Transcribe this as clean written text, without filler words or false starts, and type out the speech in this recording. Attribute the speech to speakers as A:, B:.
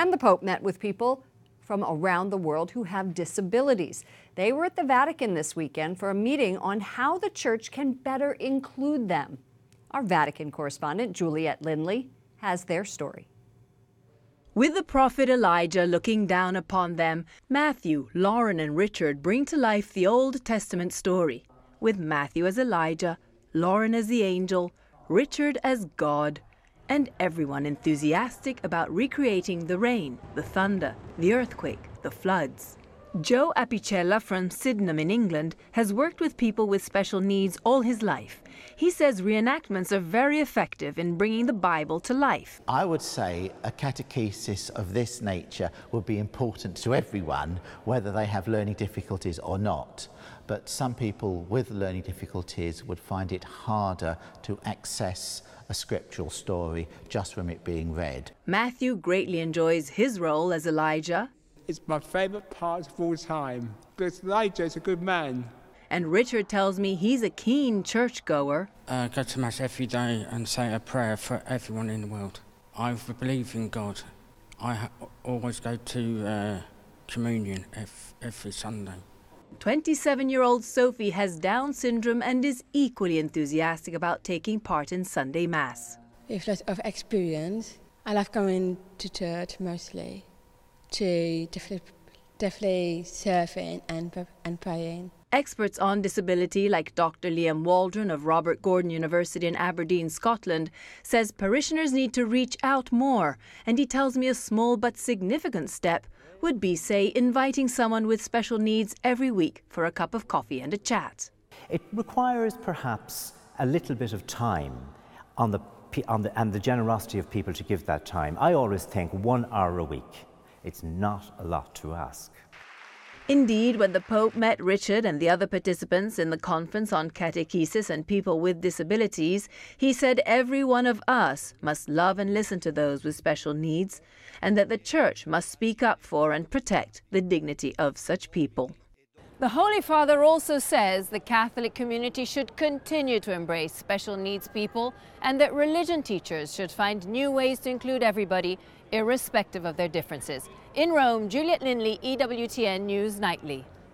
A: And the Pope met with people from around the world who have disabilities. They were at the Vatican this weekend for a meeting on how the Church can better include them. Our Vatican correspondent, Juliet Linley, has their story.
B: With the prophet Elijah looking down upon them, Matthew, Lauren and Richard bring to life the Old Testament story, with Matthew as Elijah, Lauren as the angel, Richard as God, and everyone enthusiastic about recreating the rain, the thunder, the earthquake, the floods. Joe Apicella from Sydenham in England has worked with people with special needs all his life. He says reenactments are very effective in bringing the Bible to life.
C: I would say a catechesis of this nature would be important to everyone, whether they have learning difficulties or not. But some people with learning difficulties would find it harder to access a scriptural story just from it being read.
B: Matthew greatly enjoys his role as Elijah.
D: It's my favourite part of all time, because Elijah is a good man.
B: And Richard tells me he's a keen churchgoer.
E: Go to Mass every day and say a prayer for everyone in the world. I believe in God. I always go to communion every Sunday.
B: 27-year-old Sophie has Down syndrome and is equally enthusiastic about taking part in Sunday Mass.
F: With lots of experience, I love going to church mostly, to definitely serving and praying.
B: Experts on disability like Dr. Liam Waldron of Robert Gordon University in Aberdeen, Scotland, says parishioners need to reach out more, and he tells me a small but significant step would be, say, inviting someone with special needs every week for a cup of coffee and a chat.
G: It requires perhaps a little bit of time and the generosity of people to give that time. I always think 1 hour a week. It's not a lot to ask.
B: Indeed, when the Pope met Richard and the other participants in the conference on catechesis and people with disabilities, he said every one of us must love and listen to those with special needs, and that the Church must speak up for and protect the dignity of such people.
H: The Holy Father also says the Catholic community should continue to embrace special needs people, and that religion teachers should find new ways to include everybody, irrespective of their differences. In Rome, Juliet Linley, EWTN News Nightly.